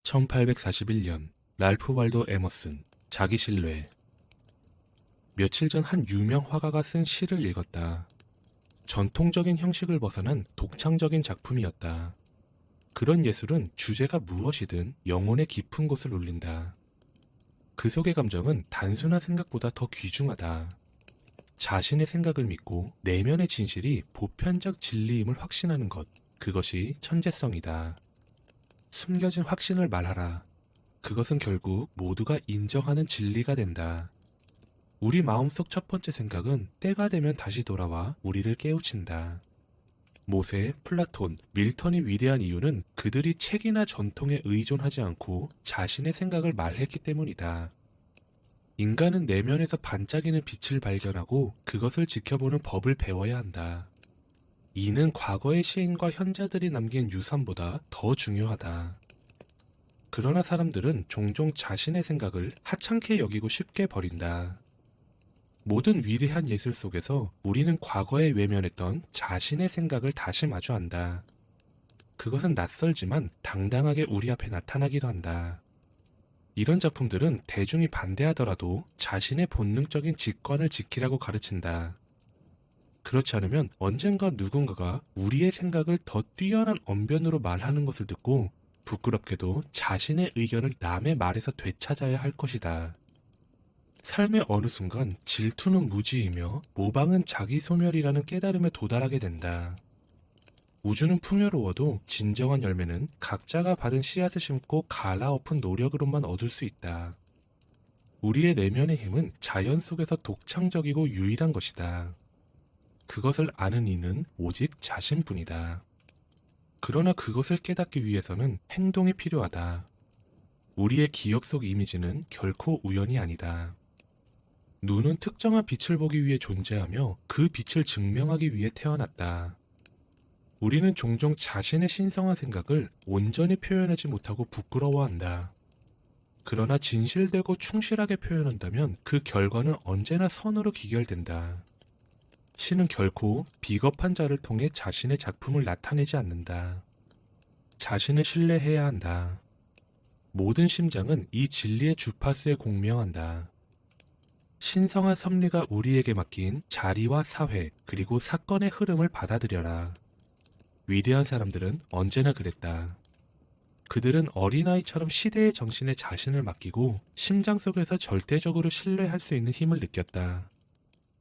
1841년 랄프 waldo 에머슨 자기 신뢰. 며칠 전 한 유명 화가가 쓴 시를 읽었다. 전통적인 형식을 벗어난 독창적인 작품이었다. 그런 예술은 주제가 무엇이든 영혼의 깊은 곳을 울린다. 그 속의 감정은 단순한 생각보다 더 귀중하다. 자신의 생각을 믿고 내면의 진실이 보편적 진리임을 확신하는 것, 그것이 천재성이다. 숨겨진 확신을 말하라. 그것은 결국 모두가 인정하는 진리가 된다. 우리 마음속 첫 번째 생각은 때가 되면 다시 돌아와 우리를 깨우친다. 모세, 플라톤, 밀턴이 위대한 이유는 그들이 책이나 전통에 의존하지 않고 자신의 생각을 말했기 때문이다. 인간은 내면에서 반짝이는 빛을 발견하고 그것을 지켜보는 법을 배워야 한다. 이는 과거의 시인과 현자들이 남긴 유산보다 더 중요하다. 그러나 사람들은 종종 자신의 생각을 하찮게 여기고 쉽게 버린다. 모든 위대한 예술 속에서 우리는 과거에 외면했던 자신의 생각을 다시 마주한다. 그것은 낯설지만 당당하게 우리 앞에 나타나기도 한다. 이런 작품들은 대중이 반대하더라도 자신의 본능적인 직관을 지키라고 가르친다. 그렇지 않으면 언젠가 누군가가 우리의 생각을 더 뛰어난 언변으로 말하는 것을 듣고 부끄럽게도 자신의 의견을 남의 말에서 되찾아야 할 것이다. 삶의 어느 순간 질투는 무지이며 모방은 자기 소멸이라는 깨달음에 도달하게 된다. 우주는 풍요로워도 진정한 열매는 각자가 받은 씨앗을 심고 갈아엎은 노력으로만 얻을 수 있다. 우리의 내면의 힘은 자연 속에서 독창적이고 유일한 것이다. 그것을 아는 이는 오직 자신뿐이다. 그러나 그것을 깨닫기 위해서는 행동이 필요하다. 우리의 기억 속 이미지는 결코 우연이 아니다. 눈은 특정한 빛을 보기 위해 존재하며 그 빛을 증명하기 위해 태어났다. 우리는 종종 자신의 신성한 생각을 온전히 표현하지 못하고 부끄러워한다. 그러나 진실되고 충실하게 표현한다면 그 결과는 언제나 선으로 귀결된다. 시는 결코 비겁한 자를 통해 자신의 작품을 나타내지 않는다. 자신을 신뢰해야 한다. 모든 심장은 이 진리의 주파수에 공명한다. 신성한 섭리가 우리에게 맡긴 자리와 사회 그리고 사건의 흐름을 받아들여라. 위대한 사람들은 언제나 그랬다. 그들은 어린아이처럼 시대의 정신에 자신을 맡기고 심장 속에서 절대적으로 신뢰할 수 있는 힘을 느꼈다.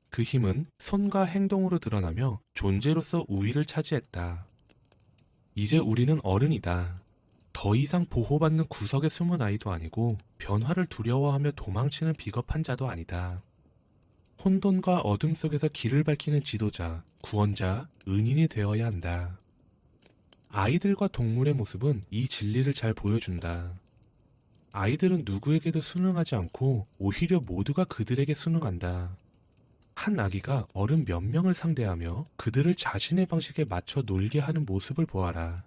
그 힘은 손과 행동으로 드러나며 존재로서 우위를 차지했다. 이제 우리는 어른이다. 더 이상 보호받는 구석에 숨은 아이도 아니고 변화를 두려워하며 도망치는 비겁한 자도 아니다. 혼돈과 어둠 속에서 길을 밝히는 지도자, 구원자, 은인이 되어야 한다. 아이들과 동물의 모습은 이 진리를 잘 보여준다. 아이들은 누구에게도 순응하지 않고 오히려 모두가 그들에게 순응한다. 한 아기가 어른 몇 명을 상대하며 그들을 자신의 방식에 맞춰 놀게 하는 모습을 보아라.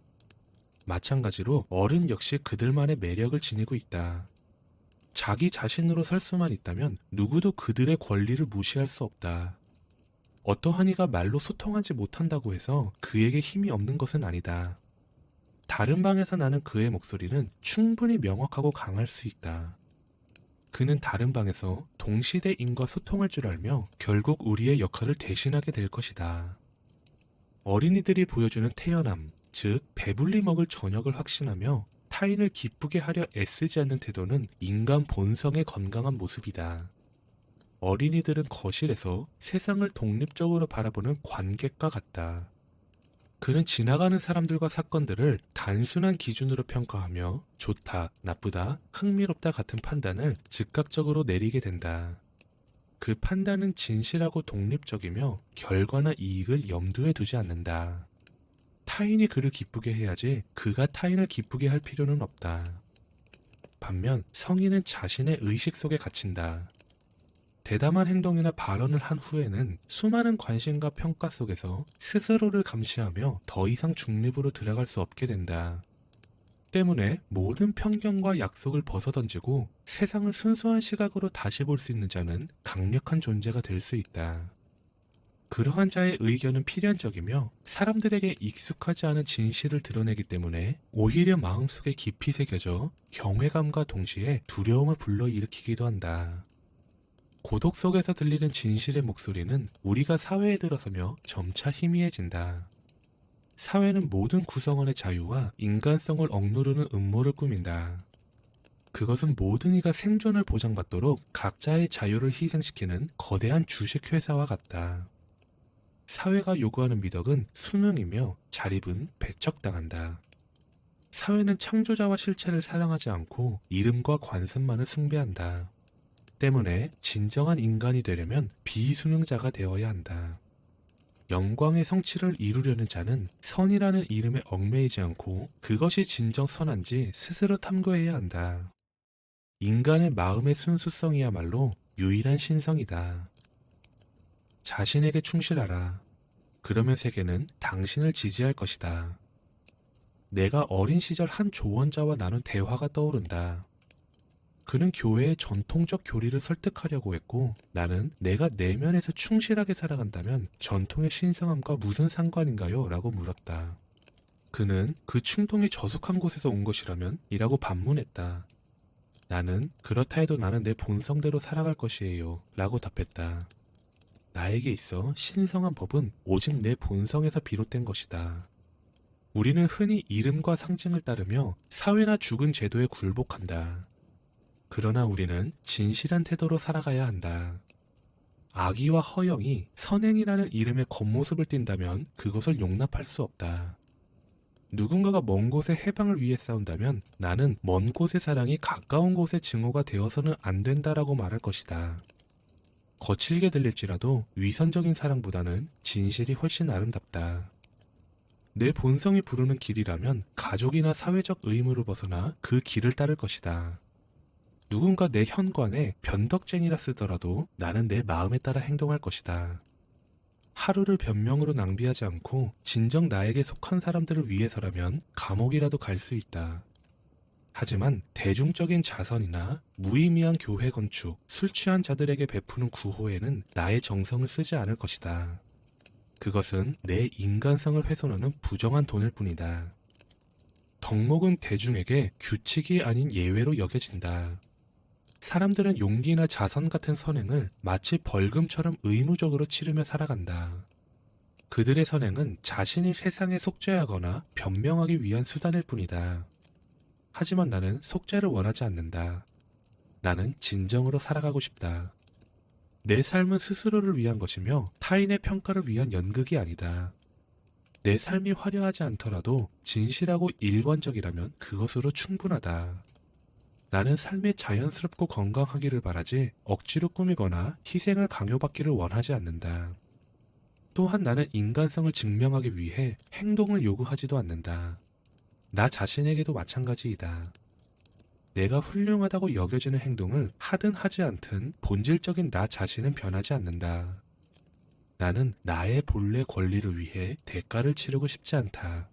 마찬가지로 어른 역시 그들만의 매력을 지니고 있다. 자기 자신으로 설 수만 있다면 누구도 그들의 권리를 무시할 수 없다. 어떠한 이가 말로 소통하지 못한다고 해서 그에게 힘이 없는 것은 아니다. 다른 방에서 나는 그의 목소리는 충분히 명확하고 강할 수 있다. 그는 다른 방에서 동시대인과 소통할 줄 알며 결국 우리의 역할을 대신하게 될 것이다. 어린이들이 보여주는 태연함, 즉 배불리 먹을 저녁을 확신하며 타인을 기쁘게 하려 애쓰지 않는 태도는 인간 본성의 건강한 모습이다. 어린이들은 거실에서 세상을 독립적으로 바라보는 관객과 같다. 그는 지나가는 사람들과 사건들을 단순한 기준으로 평가하며 좋다, 나쁘다, 흥미롭다 같은 판단을 즉각적으로 내리게 된다. 그 판단은 진실하고 독립적이며 결과나 이익을 염두에 두지 않는다. 타인이 그를 기쁘게 해야지 그가 타인을 기쁘게 할 필요는 없다. 반면 성인은 자신의 의식 속에 갇힌다. 대담한 행동이나 발언을 한 후에는 수많은 관심과 평가 속에서 스스로를 감시하며 더 이상 중립으로 들어갈 수 없게 된다. 때문에 모든 편견과 약속을 벗어던지고 세상을 순수한 시각으로 다시 볼 수 있는 자는 강력한 존재가 될 수 있다. 그러한 자의 의견은 필연적이며 사람들에게 익숙하지 않은 진실을 드러내기 때문에 오히려 마음속에 깊이 새겨져 경외감과 동시에 두려움을 불러일으키기도 한다. 고독 속에서 들리는 진실의 목소리는 우리가 사회에 들어서며 점차 희미해진다. 사회는 모든 구성원의 자유와 인간성을 억누르는 음모를 꾸민다. 그것은 모든 이가 생존을 보장받도록 각자의 자유를 희생시키는 거대한 주식회사와 같다. 사회가 요구하는 미덕은 수능이며 자립은 배척당한다. 사회는 창조자와 실체를 사랑하지 않고 이름과 관습만을 숭배한다. 때문에 진정한 인간이 되려면 비수능자가 되어야 한다. 영광의 성취를 이루려는 자는 선이라는 이름에 얽매이지 않고 그것이 진정 선한지 스스로 탐구해야 한다. 인간의 마음의 순수성이야말로 유일한 신성이다. 자신에게 충실하라. 그러면 세계는 당신을 지지할 것이다. 내가 어린 시절 한 조언자와 나눈 대화가 떠오른다. 그는 교회의 전통적 교리를 설득하려고 했고 나는 내가 내면에서 충실하게 살아간다면 전통의 신성함과 무슨 상관인가요? 라고 물었다. 그는 그 충동이 저속한 곳에서 온 것이라면? 이라고 반문했다. 나는 그렇다 해도 나는 내 본성대로 살아갈 것이에요. 라고 답했다. 나에게 있어 신성한 법은 오직 내 본성에서 비롯된 것이다. 우리는 흔히 이름과 상징을 따르며 사회나 죽은 제도에 굴복한다. 그러나 우리는 진실한 태도로 살아가야 한다. 악의와 허영이 선행이라는 이름의 겉모습을 띈다면 그것을 용납할 수 없다. 누군가가 먼 곳의 해방을 위해 싸운다면 나는 먼 곳의 사랑이 가까운 곳의 증오가 되어서는 안 된다라고 말할 것이다. 거칠게 들릴지라도 위선적인 사랑보다는 진실이 훨씬 아름답다. 내 본성이 부르는 길이라면 가족이나 사회적 의무를 벗어나 그 길을 따를 것이다. 누군가 내 현관에 변덕쟁이라 쓰더라도 나는 내 마음에 따라 행동할 것이다. 하루를 변명으로 낭비하지 않고 진정 나에게 속한 사람들을 위해서라면 감옥이라도 갈 수 있다. 하지만 대중적인 자선이나 무의미한 교회 건축, 술 취한 자들에게 베푸는 구호에는 나의 정성을 쓰지 않을 것이다. 그것은 내 인간성을 훼손하는 부정한 돈일 뿐이다. 덕목은 대중에게 규칙이 아닌 예외로 여겨진다. 사람들은 용기나 자선 같은 선행을 마치 벌금처럼 의무적으로 치르며 살아간다. 그들의 선행은 자신이 세상에 속죄하거나 변명하기 위한 수단일 뿐이다. 하지만 나는 속죄를 원하지 않는다. 나는 진정으로 살아가고 싶다. 내 삶은 스스로를 위한 것이며 타인의 평가를 위한 연극이 아니다. 내 삶이 화려하지 않더라도 진실하고 일관적이라면 그것으로 충분하다. 나는 삶이 자연스럽고 건강하기를 바라지 억지로 꾸미거나 희생을 강요받기를 원하지 않는다. 또한 나는 인간성을 증명하기 위해 행동을 요구하지도 않는다. 나 자신에게도 마찬가지이다. 내가 훌륭하다고 여겨지는 행동을 하든 하지 않든 본질적인 나 자신은 변하지 않는다. 나는 나의 본래 권리를 위해 대가를 치르고 싶지 않다.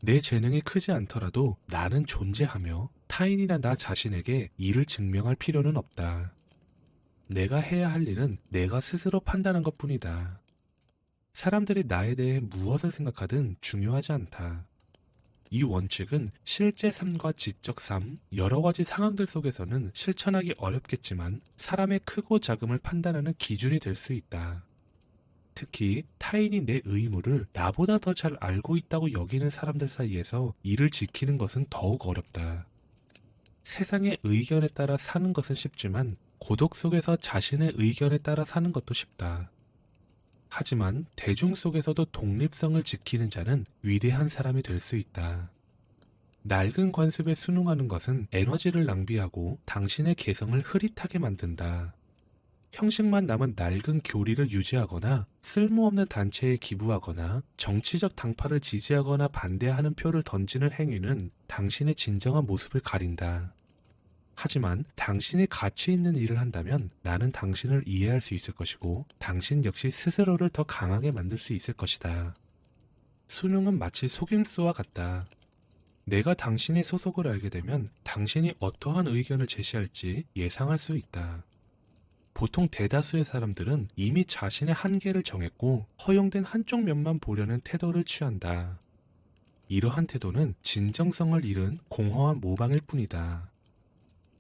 내 재능이 크지 않더라도 나는 존재하며 타인이나 나 자신에게 이를 증명할 필요는 없다. 내가 해야 할 일은 내가 스스로 판단한 것뿐이다. 사람들이 나에 대해 무엇을 생각하든 중요하지 않다. 이 원칙은 실제 삶과 지적 삶, 여러 가지 상황들 속에서는 실천하기 어렵겠지만 사람의 크고 작음을 판단하는 기준이 될 수 있다. 특히 타인이 내 의무를 나보다 더 잘 알고 있다고 여기는 사람들 사이에서 이를 지키는 것은 더욱 어렵다. 세상의 의견에 따라 사는 것은 쉽지만 고독 속에서 자신의 의견에 따라 사는 것도 쉽다. 하지만 대중 속에서도 독립성을 지키는 자는 위대한 사람이 될 수 있다. 낡은 관습에 순응하는 것은 에너지를 낭비하고 당신의 개성을 흐릿하게 만든다. 형식만 남은 낡은 교리를 유지하거나 쓸모없는 단체에 기부하거나 정치적 당파를 지지하거나 반대하는 표를 던지는 행위는 당신의 진정한 모습을 가린다. 하지만 당신이 가치 있는 일을 한다면 나는 당신을 이해할 수 있을 것이고 당신 역시 스스로를 더 강하게 만들 수 있을 것이다. 수능은 마치 속임수와 같다. 내가 당신의 소속을 알게 되면 당신이 어떠한 의견을 제시할지 예상할 수 있다. 보통 대다수의 사람들은 이미 자신의 한계를 정했고 허용된 한쪽 면만 보려는 태도를 취한다. 이러한 태도는 진정성을 잃은 공허한 모방일 뿐이다.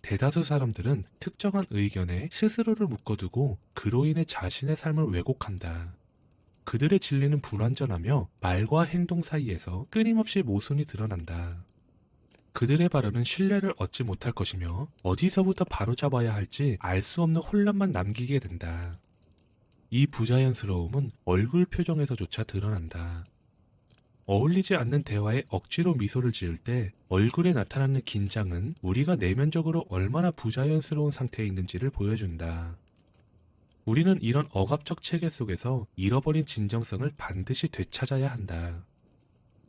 대다수 사람들은 특정한 의견에 스스로를 묶어두고 그로 인해 자신의 삶을 왜곡한다. 그들의 진리는 불완전하며 말과 행동 사이에서 끊임없이 모순이 드러난다. 그들의 발언은 신뢰를 얻지 못할 것이며 어디서부터 바로잡아야 할지 알 수 없는 혼란만 남기게 된다. 이 부자연스러움은 얼굴 표정에서조차 드러난다. 어울리지 않는 대화에 억지로 미소를 지을 때 얼굴에 나타나는 긴장은 우리가 내면적으로 얼마나 부자연스러운 상태에 있는지를 보여준다. 우리는 이런 억압적 체계 속에서 잃어버린 진정성을 반드시 되찾아야 한다.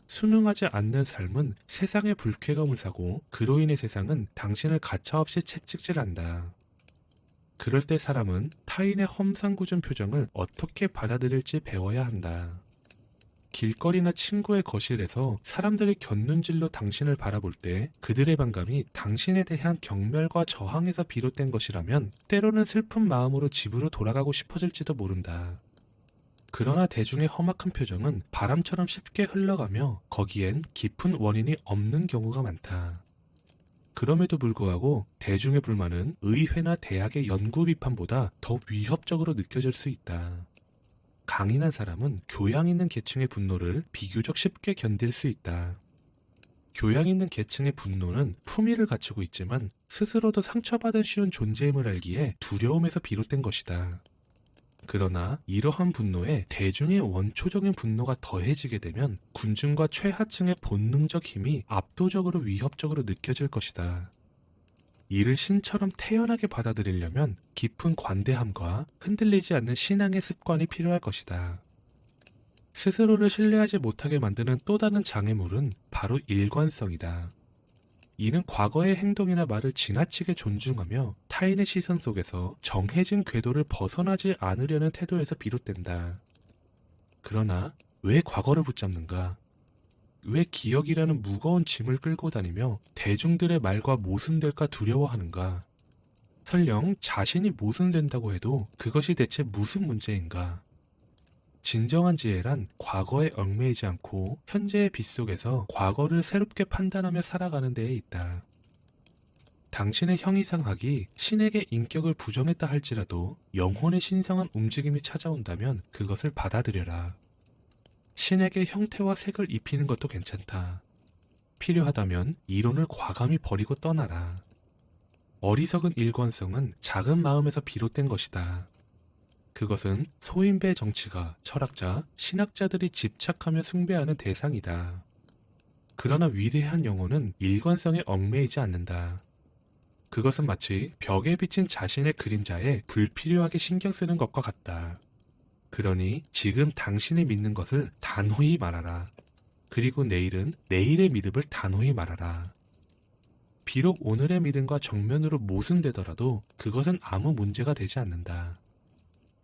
순응하지 않는 삶은 세상의 불쾌감을 사고 그로 인해 세상은 당신을 가차없이 채찍질한다. 그럴 때 사람은 타인의 험상궂은 표정을 어떻게 받아들일지 배워야 한다. 길거리나 친구의 거실에서 사람들이 곁눈질로 당신을 바라볼 때 그들의 반감이 당신에 대한 경멸과 저항에서 비롯된 것이라면 때로는 슬픈 마음으로 집으로 돌아가고 싶어질지도 모른다. 그러나 대중의 험악한 표정은 바람처럼 쉽게 흘러가며 거기엔 깊은 원인이 없는 경우가 많다. 그럼에도 불구하고 대중의 불만은 의회나 대학의 연구 비판보다 더 위협적으로 느껴질 수 있다. 강인한 사람은 교양 있는 계층의 분노를 비교적 쉽게 견딜 수 있다. 교양 있는 계층의 분노는 품위를 갖추고 있지만 스스로도 상처받은 쉬운 존재임을 알기에 두려움에서 비롯된 것이다. 그러나 이러한 분노에 대중의 원초적인 분노가 더해지게 되면 군중과 최하층의 본능적 힘이 압도적으로 위협적으로 느껴질 것이다. 이를 신처럼 태연하게 받아들이려면 깊은 관대함과 흔들리지 않는 신앙의 습관이 필요할 것이다. 스스로를 신뢰하지 못하게 만드는 또 다른 장애물은 바로 일관성이다. 이는 과거의 행동이나 말을 지나치게 존중하며 타인의 시선 속에서 정해진 궤도를 벗어나지 않으려는 태도에서 비롯된다. 그러나 왜 과거를 붙잡는가? 왜 기억이라는 무거운 짐을 끌고 다니며 대중들의 말과 모순될까 두려워하는가? 설령 자신이 모순된다고 해도 그것이 대체 무슨 문제인가? 진정한 지혜란 과거에 얽매이지 않고 현재의 빛 속에서 과거를 새롭게 판단하며 살아가는 데에 있다. 당신의 형이상학이 신에게 인격을 부정했다 할지라도 영혼의 신성한 움직임이 찾아온다면 그것을 받아들여라. 신에게 형태와 색을 입히는 것도 괜찮다. 필요하다면 이론을 과감히 버리고 떠나라. 어리석은 일관성은 작은 마음에서 비롯된 것이다. 그것은 소인배 정치가, 철학자, 신학자들이 집착하며 숭배하는 대상이다. 그러나 위대한 영혼은 일관성에 얽매이지 않는다. 그것은 마치 벽에 비친 자신의 그림자에 불필요하게 신경 쓰는 것과 같다. 그러니 지금 당신이 믿는 것을 단호히 말하라. 그리고 내일은 내일의 믿음을 단호히 말하라. 비록 오늘의 믿음과 정면으로 모순되더라도 그것은 아무 문제가 되지 않는다.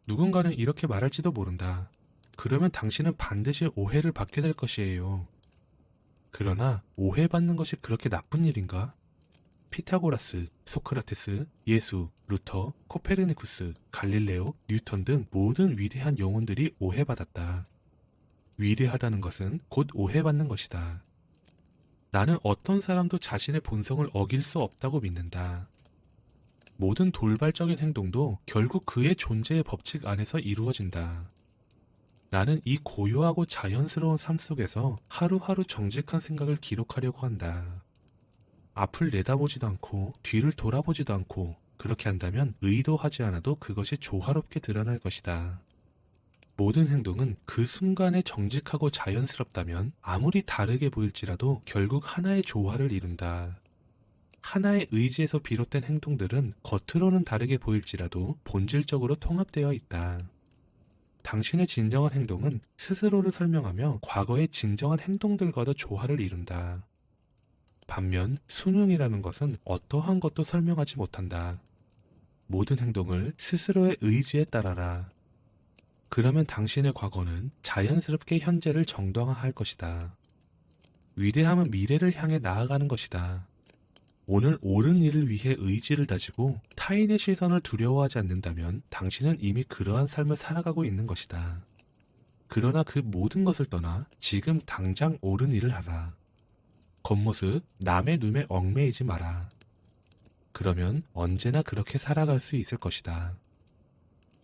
누군가는 이렇게 말할지도 모른다. 그러면 당신은 반드시 오해를 받게 될 것이에요. 그러나 오해받는 것이 그렇게 나쁜 일인가? 피타고라스, 소크라테스, 예수, 루터, 코페르니쿠스, 갈릴레오, 뉴턴 등 모든 위대한 영혼들이 오해받았다. 위대하다는 것은 곧 오해받는 것이다. 나는 어떤 사람도 자신의 본성을 어길 수 없다고 믿는다. 모든 돌발적인 행동도 결국 그의 존재의 법칙 안에서 이루어진다. 나는 이 고요하고 자연스러운 삶 속에서 하루하루 정직한 생각을 기록하려고 한다. 앞을 내다보지도 않고 뒤를 돌아보지도 않고 그렇게 한다면 의도하지 않아도 그것이 조화롭게 드러날 것이다. 모든 행동은 그 순간에 정직하고 자연스럽다면 아무리 다르게 보일지라도 결국 하나의 조화를 이룬다. 하나의 의지에서 비롯된 행동들은 겉으로는 다르게 보일지라도 본질적으로 통합되어 있다. 당신의 진정한 행동은 스스로를 설명하며 과거의 진정한 행동들과도 조화를 이룬다. 반면 순응이라는 것은 어떠한 것도 설명하지 못한다. 모든 행동을 스스로의 의지에 따라라. 그러면 당신의 과거는 자연스럽게 현재를 정당화할 것이다. 위대함은 미래를 향해 나아가는 것이다. 오늘 옳은 일을 위해 의지를 다지고 타인의 시선을 두려워하지 않는다면 당신은 이미 그러한 삶을 살아가고 있는 것이다. 그러나 그 모든 것을 떠나 지금 당장 옳은 일을 하라. 겉모습, 남의 눈에 얽매이지 마라. 그러면 언제나 그렇게 살아갈 수 있을 것이다.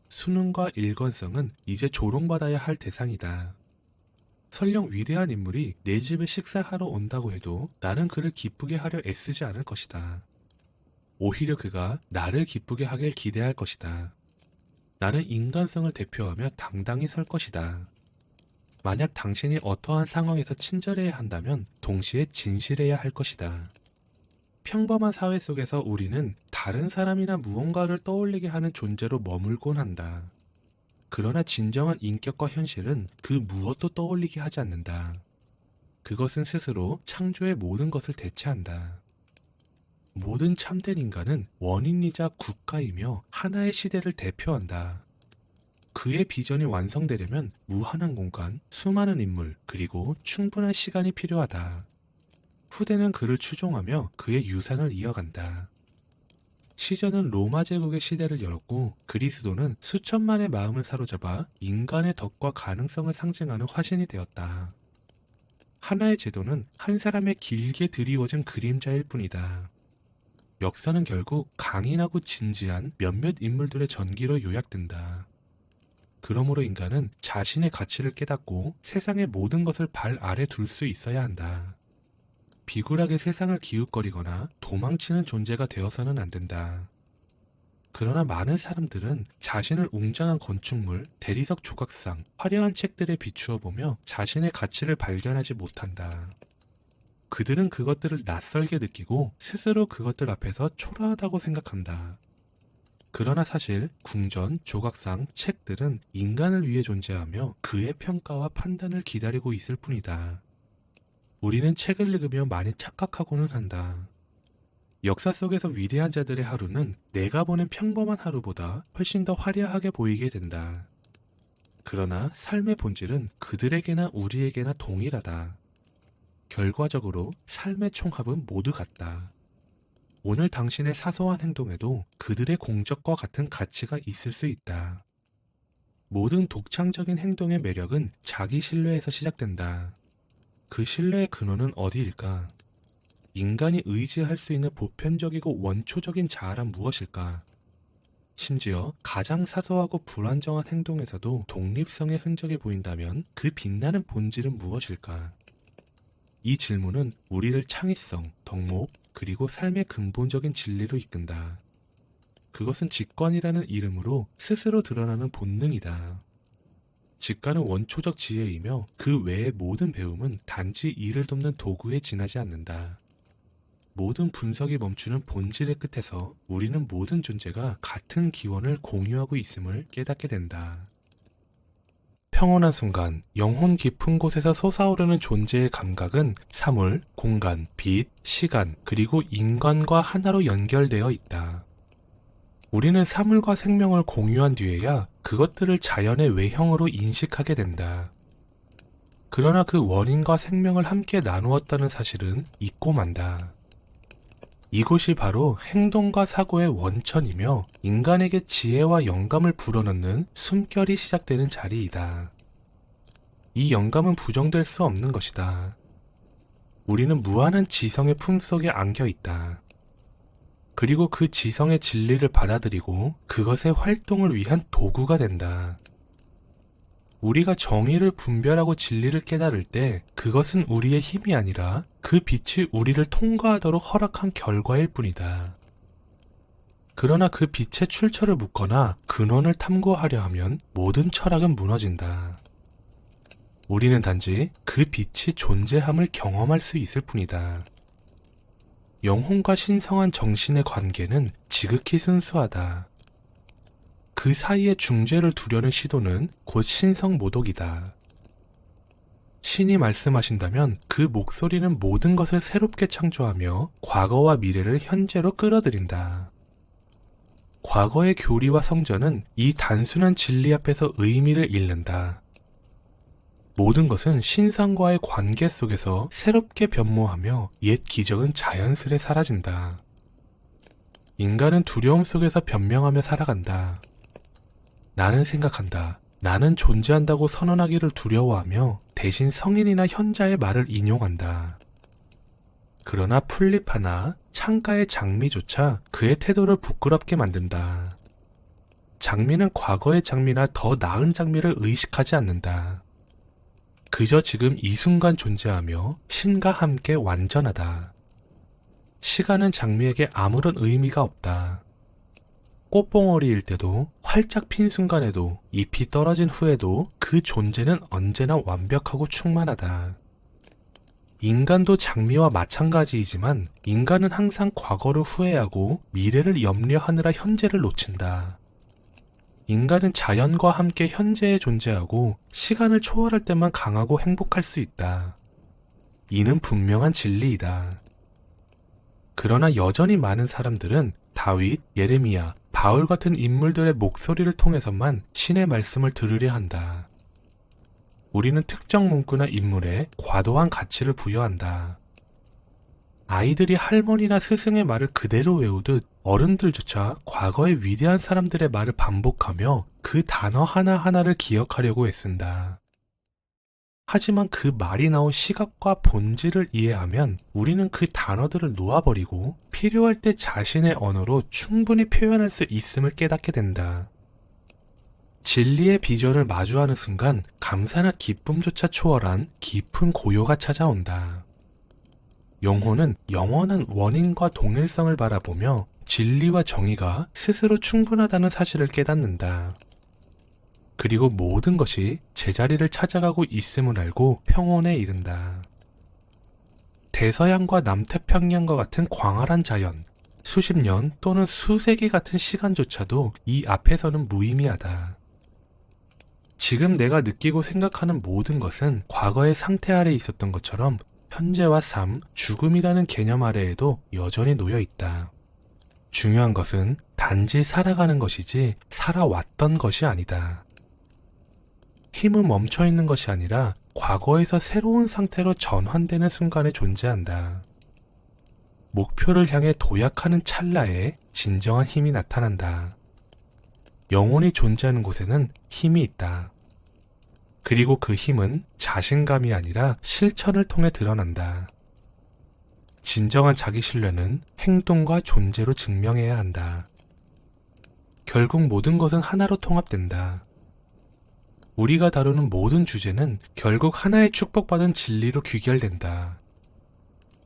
수능과 일관성은 이제 조롱받아야 할 대상이다. 설령 위대한 인물이 내 집에 식사하러 온다고 해도 나는 그를 기쁘게 하려 애쓰지 않을 것이다. 오히려 그가 나를 기쁘게 하길 기대할 것이다. 나는 인간성을 대표하며 당당히 설 것이다. 만약 당신이 어떠한 상황에서 친절해야 한다면 동시에 진실해야 할 것이다. 평범한 사회 속에서 우리는 다른 사람이나 무언가를 떠올리게 하는 존재로 머물곤 한다. 그러나 진정한 인격과 현실은 그 무엇도 떠올리게 하지 않는다. 그것은 스스로 창조의 모든 것을 대체한다. 모든 참된 인간은 원인이자 국가이며 하나의 시대를 대표한다. 그의 비전이 완성되려면 무한한 공간, 수많은 인물, 그리고 충분한 시간이 필요하다. 후대는 그를 추종하며 그의 유산을 이어간다. 시전은 로마 제국의 시대를 열었고 그리스도는 수천만의 마음을 사로잡아 인간의 덕과 가능성을 상징하는 화신이 되었다. 하나의 제도는 한 사람의 길게 드리워진 그림자일 뿐이다. 역사는 결국 강인하고 진지한 몇몇 인물들의 전기로 요약된다. 그러므로 인간은 자신의 가치를 깨닫고 세상의 모든 것을 발 아래 둘 수 있어야 한다. 비굴하게 세상을 기웃거리거나 도망치는 존재가 되어서는 안 된다. 그러나 많은 사람들은 자신을 웅장한 건축물, 대리석 조각상, 화려한 책들에 비추어 보며 자신의 가치를 발견하지 못한다. 그들은 그것들을 낯설게 느끼고 스스로 그것들 앞에서 초라하다고 생각한다. 그러나 사실 궁전, 조각상, 책들은 인간을 위해 존재하며 그의 평가와 판단을 기다리고 있을 뿐이다. 우리는 책을 읽으며 많이 착각하고는 한다. 역사 속에서 위대한 자들의 하루는 내가 보낸 평범한 하루보다 훨씬 더 화려하게 보이게 된다. 그러나 삶의 본질은 그들에게나 우리에게나 동일하다. 결과적으로 삶의 총합은 모두 같다. 오늘 당신의 사소한 행동에도 그들의 공적과 같은 가치가 있을 수 있다. 모든 독창적인 행동의 매력은 자기 신뢰에서 시작된다. 그 신뢰의 근원은 어디일까? 인간이 의지할 수 있는 보편적이고 원초적인 자아란 무엇일까? 심지어 가장 사소하고 불안정한 행동에서도 독립성의 흔적이 보인다면 그 빛나는 본질은 무엇일까? 이 질문은 우리를 창의성, 덕목, 그리고 삶의 근본적인 진리로 이끈다. 그것은 직관이라는 이름으로 스스로 드러나는 본능이다. 직관은 원초적 지혜이며 그 외의 모든 배움은 단지 이를 돕는 도구에 지나지 않는다. 모든 분석이 멈추는 본질의 끝에서 우리는 모든 존재가 같은 기원을 공유하고 있음을 깨닫게 된다. 평온한 순간, 영혼 깊은 곳에서 솟아오르는 존재의 감각은 사물, 공간, 빛, 시간, 그리고 인간과 하나로 연결되어 있다. 우리는 사물과 생명을 공유한 뒤에야 그것들을 자연의 외형으로 인식하게 된다. 그러나 그 원인과 생명을 함께 나누었다는 사실은 잊고 만다. 이곳이 바로 행동과 사고의 원천이며 인간에게 지혜와 영감을 불어넣는 숨결이 시작되는 자리이다. 이 영감은 부정될 수 없는 것이다. 우리는 무한한 지성의 품속에 안겨 있다. 그리고 그 지성의 진리를 받아들이고 그것의 활동을 위한 도구가 된다. 우리가 정의를 분별하고 진리를 깨달을 때 그것은 우리의 힘이 아니라 그 빛이 우리를 통과하도록 허락한 결과일 뿐이다. 그러나 그 빛의 출처를 묻거나 근원을 탐구하려 하면 모든 철학은 무너진다. 우리는 단지 그 빛이 존재함을 경험할 수 있을 뿐이다. 영혼과 신성한 정신의 관계는 지극히 순수하다. 그 사이에 중재를 두려는 시도는 곧 신성모독이다. 신이 말씀하신다면 그 목소리는 모든 것을 새롭게 창조하며 과거와 미래를 현재로 끌어들인다. 과거의 교리와 성전은 이 단순한 진리 앞에서 의미를 잃는다. 모든 것은 신상과의 관계 속에서 새롭게 변모하며 옛 기적은 자연스레 사라진다. 인간은 두려움 속에서 변명하며 살아간다. 나는 생각한다. 나는 존재한다고 선언하기를 두려워하며 대신 성인이나 현자의 말을 인용한다. 그러나 풀잎 하나, 창가의 장미조차 그의 태도를 부끄럽게 만든다. 장미는 과거의 장미나 더 나은 장미를 의식하지 않는다. 그저 지금 이 순간 존재하며 신과 함께 완전하다. 시간은 장미에게 아무런 의미가 없다. 꽃봉오리일 때도, 활짝 핀 순간에도, 잎이 떨어진 후에도 그 존재는 언제나 완벽하고 충만하다. 인간도 장미와 마찬가지이지만 인간은 항상 과거를 후회하고 미래를 염려하느라 현재를 놓친다. 인간은 자연과 함께 현재에 존재하고 시간을 초월할 때만 강하고 행복할 수 있다. 이는 분명한 진리이다. 그러나 여전히 많은 사람들은 다윗, 예레미야, 바울 같은 인물들의 목소리를 통해서만 신의 말씀을 들으려 한다. 우리는 특정 문구나 인물에 과도한 가치를 부여한다. 아이들이 할머니나 스승의 말을 그대로 외우듯 어른들조차 과거의 위대한 사람들의 말을 반복하며 그 단어 하나하나를 기억하려고 애쓴다. 하지만 그 말이 나온 시각과 본질을 이해하면 우리는 그 단어들을 놓아버리고 필요할 때 자신의 언어로 충분히 표현할 수 있음을 깨닫게 된다. 진리의 비전을 마주하는 순간 감사나 기쁨조차 초월한 깊은 고요가 찾아온다. 영혼은 영원한 원인과 동일성을 바라보며 진리와 정의가 스스로 충분하다는 사실을 깨닫는다. 그리고 모든 것이 제자리를 찾아가고 있음을 알고 평온에 이른다. 대서양과 남태평양과 같은 광활한 자연, 수십 년 또는 수세기 같은 시간조차도 이 앞에서는 무의미하다. 지금 내가 느끼고 생각하는 모든 것은 과거의 상태 아래 있었던 것처럼 현재와 삶, 죽음이라는 개념 아래에도 여전히 놓여 있다. 중요한 것은 단지 살아가는 것이지 살아왔던 것이 아니다. 힘은 멈춰 있는 것이 아니라 과거에서 새로운 상태로 전환되는 순간에 존재한다. 목표를 향해 도약하는 찰나에 진정한 힘이 나타난다. 영혼이 존재하는 곳에는 힘이 있다. 그리고 그 힘은 자신감이 아니라 실천을 통해 드러난다. 진정한 자기신뢰는 행동과 존재로 증명해야 한다. 결국 모든 것은 하나로 통합된다. 우리가 다루는 모든 주제는 결국 하나의 축복받은 진리로 귀결된다.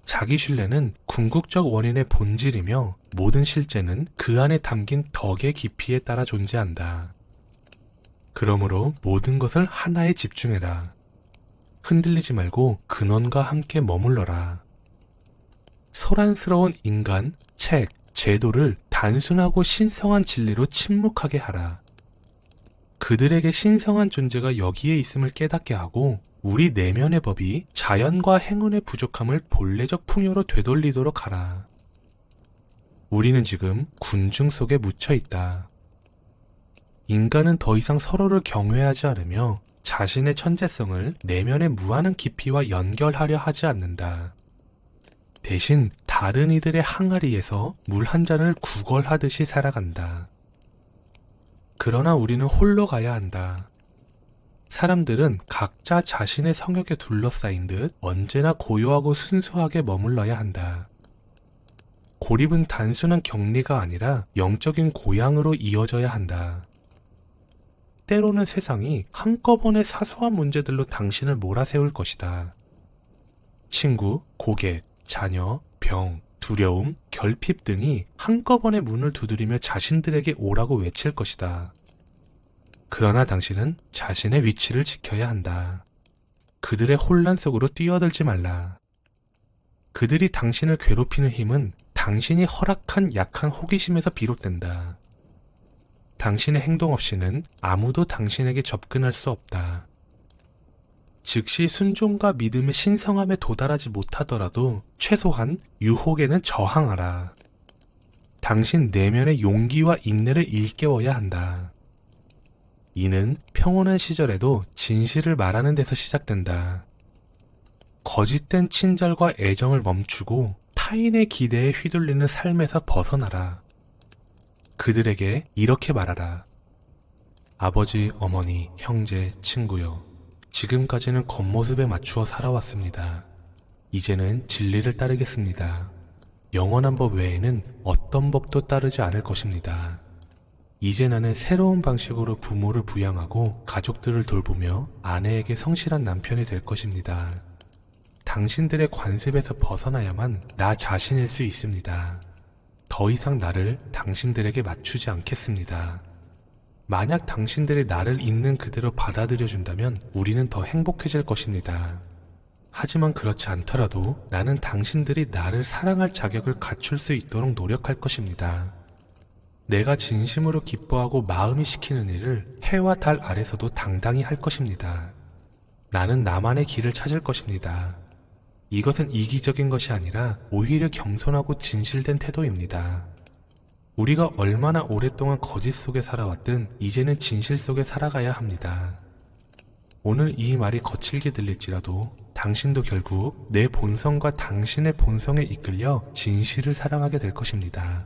자기신뢰는 궁극적 원인의 본질이며 모든 실제는 그 안에 담긴 덕의 깊이에 따라 존재한다. 그러므로 모든 것을 하나에 집중해라. 흔들리지 말고 근원과 함께 머물러라. 소란스러운 인간, 책, 제도를 단순하고 신성한 진리로 침묵하게 하라. 그들에게 신성한 존재가 여기에 있음을 깨닫게 하고 우리 내면의 법이 자연과 행운의 부족함을 본래적 풍요로 되돌리도록 하라. 우리는 지금 군중 속에 묻혀 있다. 인간은 더 이상 서로를 경외하지 않으며 자신의 천재성을 내면의 무한한 깊이와 연결하려 하지 않는다. 대신 다른 이들의 항아리에서 물 한 잔을 구걸하듯이 살아간다. 그러나 우리는 홀로 가야 한다. 사람들은 각자 자신의 성역에 둘러싸인 듯 언제나 고요하고 순수하게 머물러야 한다. 고립은 단순한 격리가 아니라 영적인 고향으로 이어져야 한다. 때로는 세상이 한꺼번에 사소한 문제들로 당신을 몰아세울 것이다. 친구, 고객, 자녀, 병, 두려움, 결핍 등이 한꺼번에 문을 두드리며 자신들에게 오라고 외칠 것이다. 그러나 당신은 자신의 위치를 지켜야 한다. 그들의 혼란 속으로 뛰어들지 말라. 그들이 당신을 괴롭히는 힘은 당신이 허락한 약한 호기심에서 비롯된다. 당신의 행동 없이는 아무도 당신에게 접근할 수 없다. 즉시 순종과 믿음의 신성함에 도달하지 못하더라도 최소한 유혹에는 저항하라. 당신 내면의 용기와 인내를 일깨워야 한다. 이는 평온한 시절에도 진실을 말하는 데서 시작된다. 거짓된 친절과 애정을 멈추고 타인의 기대에 휘둘리는 삶에서 벗어나라. 그들에게 이렇게 말하라. 아버지, 어머니, 형제, 친구요. 지금까지는 겉모습에 맞추어 살아왔습니다. 이제는 진리를 따르겠습니다. 영원한 법 외에는 어떤 법도 따르지 않을 것입니다. 이제 나는 새로운 방식으로 부모를 부양하고 가족들을 돌보며 아내에게 성실한 남편이 될 것입니다. 당신들의 관습에서 벗어나야만 나 자신일 수 있습니다. 더 이상 나를 당신들에게 맞추지 않겠습니다. 만약 당신들이 나를 있는 그대로 받아들여준다면 우리는 더 행복해질 것입니다. 하지만 그렇지 않더라도 나는 당신들이 나를 사랑할 자격을 갖출 수 있도록 노력할 것입니다. 내가 진심으로 기뻐하고 마음이 시키는 일을 해와 달 아래서도 당당히 할 것입니다. 나는 나만의 길을 찾을 것입니다. 이것은 이기적인 것이 아니라 오히려 겸손하고 진실된 태도입니다. 우리가 얼마나 오랫동안 거짓 속에 살아왔든 이제는 진실 속에 살아가야 합니다. 오늘 이 말이 거칠게 들릴지라도 당신도 결국 내 본성과 당신의 본성에 이끌려 진실을 사랑하게 될 것입니다.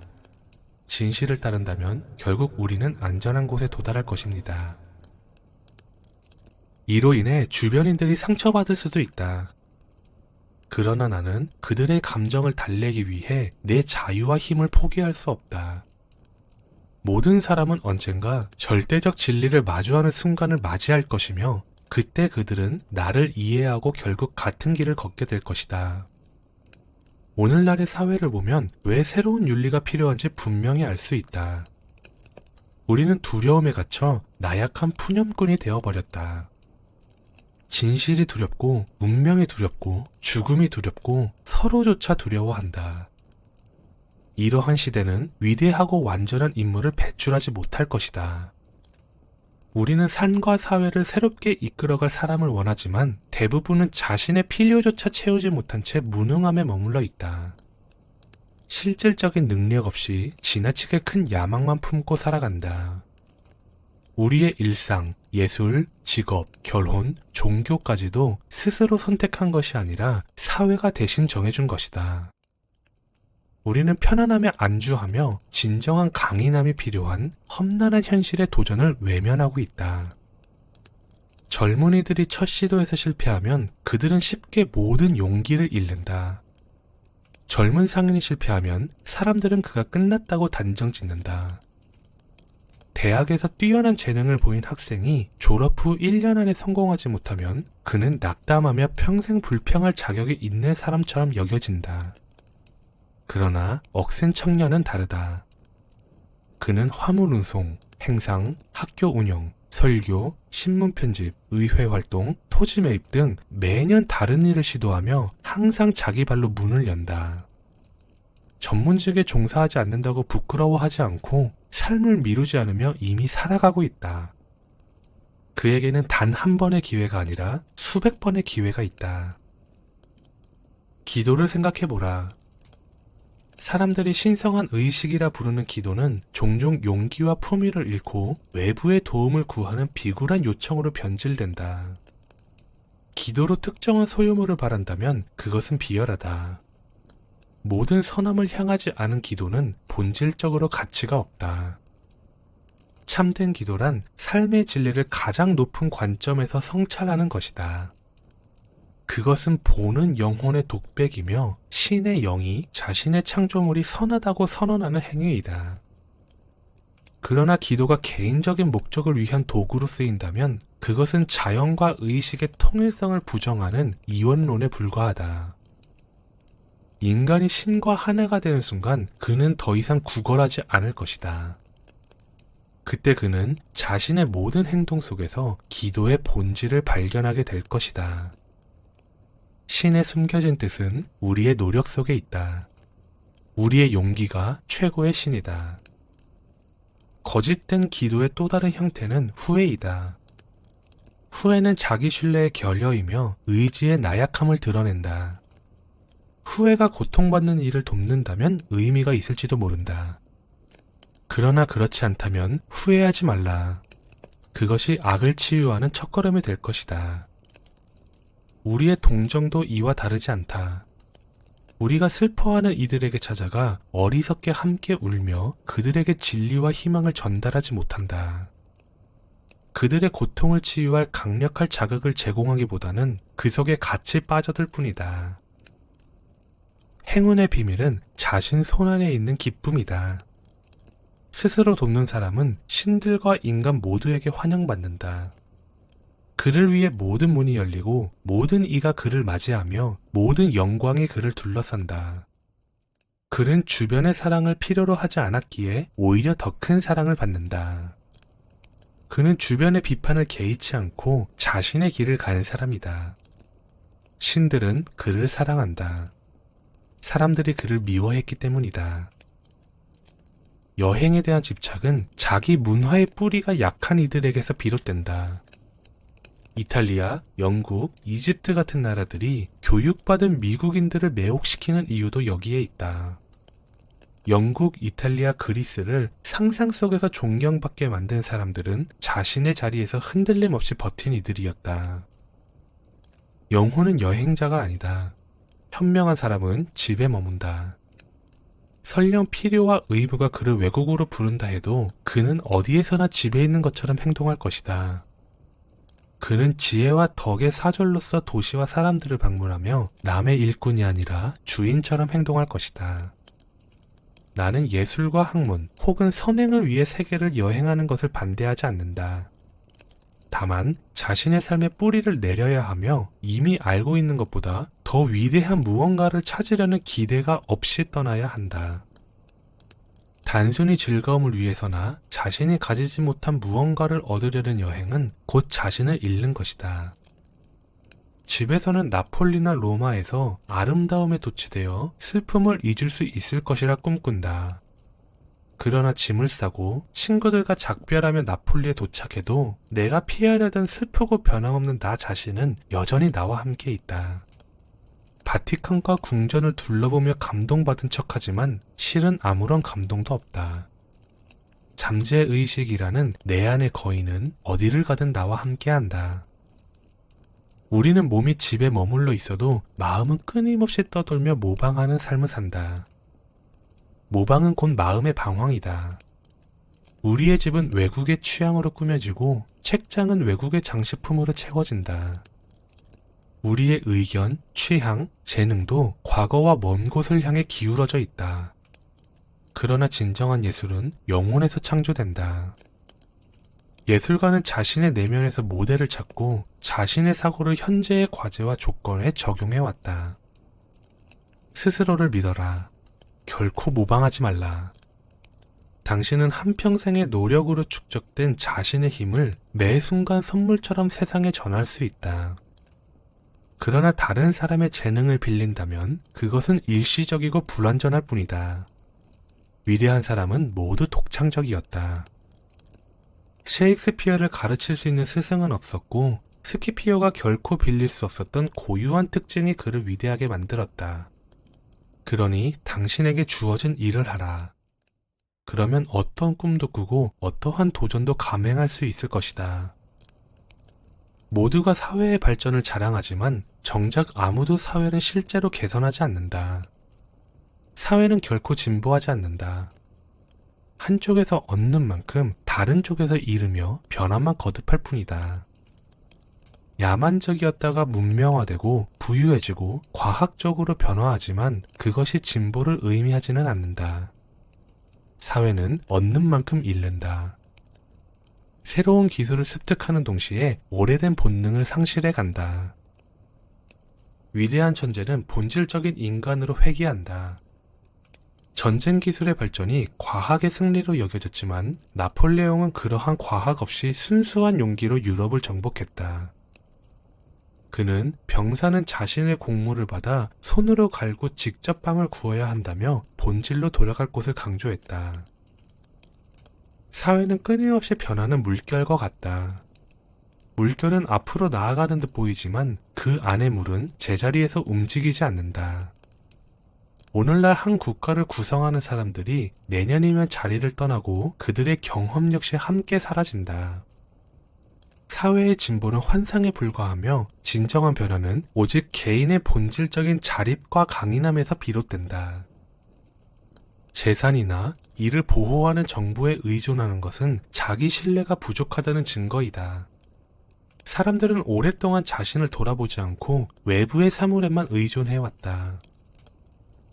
진실을 따른다면 결국 우리는 안전한 곳에 도달할 것입니다. 이로 인해 주변인들이 상처받을 수도 있다. 그러나 나는 그들의 감정을 달래기 위해 내 자유와 힘을 포기할 수 없다. 모든 사람은 언젠가 절대적 진리를 마주하는 순간을 맞이할 것이며 그때 그들은 나를 이해하고 결국 같은 길을 걷게 될 것이다. 오늘날의 사회를 보면 왜 새로운 윤리가 필요한지 분명히 알 수 있다. 우리는 두려움에 갇혀 나약한 푸념꾼이 되어버렸다. 진실이 두렵고 운명이 두렵고 죽음이 두렵고 서로조차 두려워한다. 이러한 시대는 위대하고 완전한 인물을 배출하지 못할 것이다. 우리는 삶과 사회를 새롭게 이끌어갈 사람을 원하지만 대부분은 자신의 필요조차 채우지 못한 채 무능함에 머물러 있다. 실질적인 능력 없이 지나치게 큰 야망만 품고 살아간다. 우리의 일상, 예술, 직업, 결혼, 종교까지도 스스로 선택한 것이 아니라 사회가 대신 정해준 것이다. 우리는 편안함에 안주하며 진정한 강인함이 필요한 험난한 현실의 도전을 외면하고 있다. 젊은이들이 첫 시도에서 실패하면 그들은 쉽게 모든 용기를 잃는다. 젊은 상인이 실패하면 사람들은 그가 끝났다고 단정 짓는다. 대학에서 뛰어난 재능을 보인 학생이 졸업 후 1년 안에 성공하지 못하면 그는 낙담하며 평생 불평할 자격이 있는 사람처럼 여겨진다. 그러나 억센 청년은 다르다. 그는 화물 운송, 행상, 학교 운영, 설교, 신문 편집, 의회 활동, 토지 매입 등 매년 다른 일을 시도하며 항상 자기 발로 문을 연다. 전문직에 종사하지 않는다고 부끄러워하지 않고 삶을 미루지 않으며 이미 살아가고 있다. 그에게는 단 한 번의 기회가 아니라 수백 번의 기회가 있다. 기도를 생각해보라. 사람들이 신성한 의식이라 부르는 기도는 종종 용기와 품위를 잃고 외부의 도움을 구하는 비굴한 요청으로 변질된다. 기도로 특정한 소유물을 바란다면 그것은 비열하다. 모든 선함을 향하지 않은 기도는 본질적으로 가치가 없다. 참된 기도란 삶의 진리를 가장 높은 관점에서 성찰하는 것이다. 그것은 보는 영혼의 독백이며 신의 영이 자신의 창조물이 선하다고 선언하는 행위이다. 그러나 기도가 개인적인 목적을 위한 도구로 쓰인다면 그것은 자연과 의식의 통일성을 부정하는 이원론에 불과하다. 인간이 신과 하나가 되는 순간 그는 더 이상 구걸하지 않을 것이다. 그때 그는 자신의 모든 행동 속에서 기도의 본질을 발견하게 될 것이다. 신의 숨겨진 뜻은 우리의 노력 속에 있다. 우리의 용기가 최고의 신이다. 거짓된 기도의 또 다른 형태는 후회이다. 후회는 자기 신뢰의 결여이며 의지의 나약함을 드러낸다. 후회가 고통받는 이를 돕는다면 의미가 있을지도 모른다. 그러나 그렇지 않다면 후회하지 말라. 그것이 악을 치유하는 첫걸음이 될 것이다. 우리의 동정도 이와 다르지 않다. 우리가 슬퍼하는 이들에게 찾아가 어리석게 함께 울며 그들에게 진리와 희망을 전달하지 못한다. 그들의 고통을 치유할 강력할 자극을 제공하기보다는 그 속에 같이 빠져들 뿐이다. 행운의 비밀은 자신 손안에 있는 기쁨이다. 스스로 돕는 사람은 신들과 인간 모두에게 환영받는다. 그를 위해 모든 문이 열리고 모든 이가 그를 맞이하며 모든 영광이 그를 둘러싼다. 그는 주변의 사랑을 필요로 하지 않았기에 오히려 더 큰 사랑을 받는다. 그는 주변의 비판을 개의치 않고 자신의 길을 가는 사람이다. 신들은 그를 사랑한다. 사람들이 그를 미워했기 때문이다. 여행에 대한 집착은 자기 문화의 뿌리가 약한 이들에게서 비롯된다. 이탈리아, 영국, 이집트 같은 나라들이 교육받은 미국인들을 매혹시키는 이유도 여기에 있다. 영국, 이탈리아, 그리스를 상상 속에서 존경받게 만든 사람들은 자신의 자리에서 흔들림 없이 버틴 이들이었다. 영혼은 여행자가 아니다. 현명한 사람은 집에 머문다. 설령 필요와 의무가 그를 외국으로 부른다 해도 그는 어디에서나 집에 있는 것처럼 행동할 것이다. 그는 지혜와 덕의 사절로서 도시와 사람들을 방문하며 남의 일꾼이 아니라 주인처럼 행동할 것이다. 나는 예술과 학문 혹은 선행을 위해 세계를 여행하는 것을 반대하지 않는다. 다만 자신의 삶의 뿌리를 내려야 하며 이미 알고 있는 것보다 더 위대한 무언가를 찾으려는 기대가 없이 떠나야 한다. 단순히 즐거움을 위해서나 자신이 가지지 못한 무언가를 얻으려는 여행은 곧 자신을 잃는 것이다. 집에서는 나폴리나 로마에서 아름다움에 도취되어 슬픔을 잊을 수 있을 것이라 꿈꾼다. 그러나 짐을 싸고 친구들과 작별하며 나폴리에 도착해도 내가 피하려던 슬프고 변함없는 나 자신은 여전히 나와 함께 있다. 바티칸과 궁전을 둘러보며 감동받은 척하지만 실은 아무런 감동도 없다. 잠재의식이라는 내 안의 거인은 어디를 가든 나와 함께한다. 우리는 몸이 집에 머물러 있어도 마음은 끊임없이 떠돌며 모방하는 삶을 산다. 모방은 곧 마음의 방황이다. 우리의 집은 외국의 취향으로 꾸며지고 책장은 외국의 장식품으로 채워진다. 우리의 의견, 취향, 재능도 과거와 먼 곳을 향해 기울어져 있다. 그러나 진정한 예술은 영혼에서 창조된다. 예술가는 자신의 내면에서 모델을 찾고 자신의 사고를 현재의 과제와 조건에 적용해왔다. 스스로를 믿어라. 결코 모방하지 말라. 당신은 한평생의 노력으로 축적된 자신의 힘을 매 순간 선물처럼 세상에 전할 수 있다. 그러나 다른 사람의 재능을 빌린다면 그것은 일시적이고 불완전할 뿐이다. 위대한 사람은 모두 독창적이었다. 셰익스피어를 가르칠 수 있는 스승은 없었고 스키피어가 결코 빌릴 수 없었던 고유한 특징이 그를 위대하게 만들었다. 그러니 당신에게 주어진 일을 하라. 그러면 어떤 꿈도 꾸고 어떠한 도전도 감행할 수 있을 것이다. 모두가 사회의 발전을 자랑하지만 정작 아무도 사회를 실제로 개선하지 않는다. 사회는 결코 진보하지 않는다. 한쪽에서 얻는 만큼 다른 쪽에서 잃으며 변화만 거듭할 뿐이다. 야만적이었다가 문명화되고 부유해지고 과학적으로 변화하지만 그것이 진보를 의미하지는 않는다. 사회는 얻는 만큼 잃는다. 새로운 기술을 습득하는 동시에 오래된 본능을 상실해 간다. 위대한 천재는 본질적인 인간으로 회귀한다. 전쟁 기술의 발전이 과학의 승리로 여겨졌지만 나폴레옹은 그러한 과학 없이 순수한 용기로 유럽을 정복했다. 그는 병사는 자신의 공물을 받아 손으로 갈고 직접 빵을 구워야 한다며 본질로 돌아갈 곳을 강조했다. 사회는 끊임없이 변하는 물결과 같다. 물결은 앞으로 나아가는 듯 보이지만 그 안의 물은 제자리에서 움직이지 않는다. 오늘날 한 국가를 구성하는 사람들이 내년이면 자리를 떠나고 그들의 경험 역시 함께 사라진다. 사회의 진보는 환상에 불과하며 진정한 변화는 오직 개인의 본질적인 자립과 강인함에서 비롯된다. 재산이나 이를 보호하는 정부에 의존하는 것은 자기 신뢰가 부족하다는 증거이다. 사람들은 오랫동안 자신을 돌아보지 않고 외부의 사물에만 의존해왔다.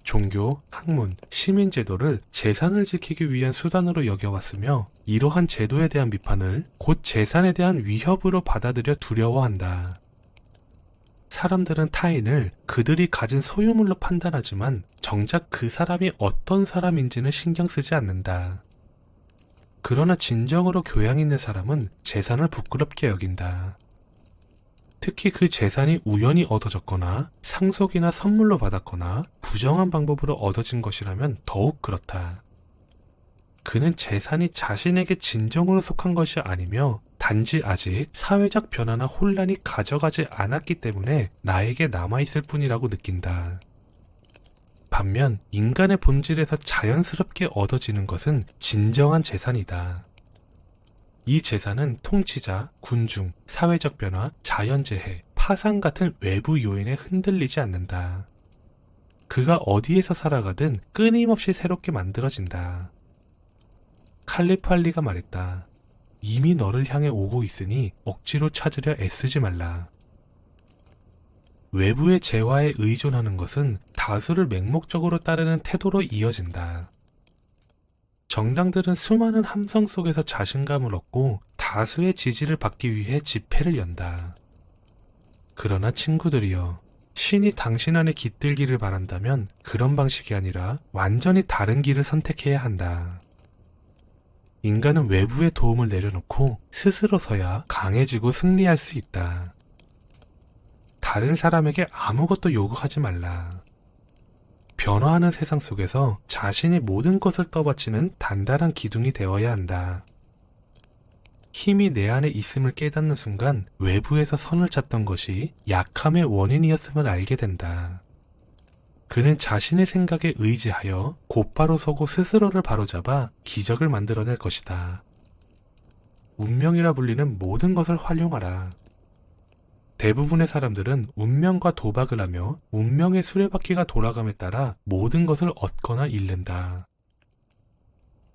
종교, 학문, 시민제도를 재산을 지키기 위한 수단으로 여겨왔으며 이러한 제도에 대한 비판을 곧 재산에 대한 위협으로 받아들여 두려워한다. 사람들은 타인을 그들이 가진 소유물로 판단하지만 정작 그 사람이 어떤 사람인지는 신경 쓰지 않는다. 그러나 진정으로 교양 있는 사람은 재산을 부끄럽게 여긴다. 특히 그 재산이 우연히 얻어졌거나 상속이나 선물로 받았거나 부정한 방법으로 얻어진 것이라면 더욱 그렇다. 그는 재산이 자신에게 진정으로 속한 것이 아니며 단지 아직 사회적 변화나 혼란이 가져가지 않았기 때문에 나에게 남아있을 뿐이라고 느낀다. 반면 인간의 본질에서 자연스럽게 얻어지는 것은 진정한 재산이다. 이 재산은 통치자, 군중, 사회적 변화, 자연재해, 파산 같은 외부 요인에 흔들리지 않는다. 그가 어디에서 살아가든 끊임없이 새롭게 만들어진다. 칼리프 할리가 말했다. 이미 너를 향해 오고 있으니 억지로 찾으려 애쓰지 말라. 외부의 재화에 의존하는 것은 다수를 맹목적으로 따르는 태도로 이어진다. 정당들은 수많은 함성 속에서 자신감을 얻고 다수의 지지를 받기 위해 집회를 연다. 그러나 친구들이여, 신이 당신 안에 깃들기를 바란다면 그런 방식이 아니라 완전히 다른 길을 선택해야 한다. 인간은 외부의 도움을 내려놓고 스스로서야 강해지고 승리할 수 있다. 다른 사람에게 아무것도 요구하지 말라. 변화하는 세상 속에서 자신이 모든 것을 떠받치는 단단한 기둥이 되어야 한다. 힘이 내 안에 있음을 깨닫는 순간 외부에서 선을 찾던 것이 약함의 원인이었음을 알게 된다. 그는 자신의 생각에 의지하여 곧바로 서고 스스로를 바로잡아 기적을 만들어낼 것이다. 운명이라 불리는 모든 것을 활용하라. 대부분의 사람들은 운명과 도박을 하며 운명의 수레바퀴가 돌아감에 따라 모든 것을 얻거나 잃는다.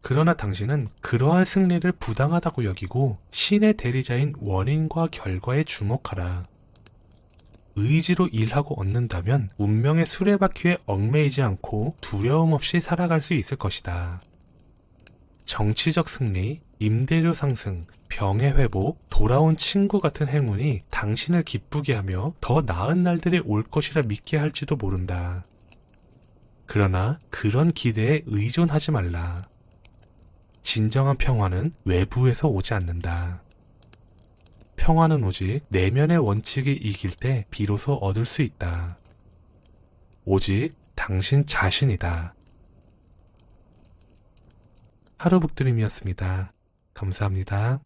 그러나 당신은 그러한 승리를 부당하다고 여기고 신의 대리자인 원인과 결과에 주목하라. 의지로 일하고 얻는다면 운명의 수레바퀴에 얽매이지 않고 두려움 없이 살아갈 수 있을 것이다. 정치적 승리, 임대료 상승, 병의 회복, 돌아온 친구 같은 행운이 당신을 기쁘게 하며 더 나은 날들이 올 것이라 믿게 할지도 모른다. 그러나 그런 기대에 의존하지 말라. 진정한 평화는 외부에서 오지 않는다. 평화는 오직 내면의 원칙이 이길 때 비로소 얻을 수 있다. 오직 당신 자신이다. 하루 북드림이었습니다. 감사합니다.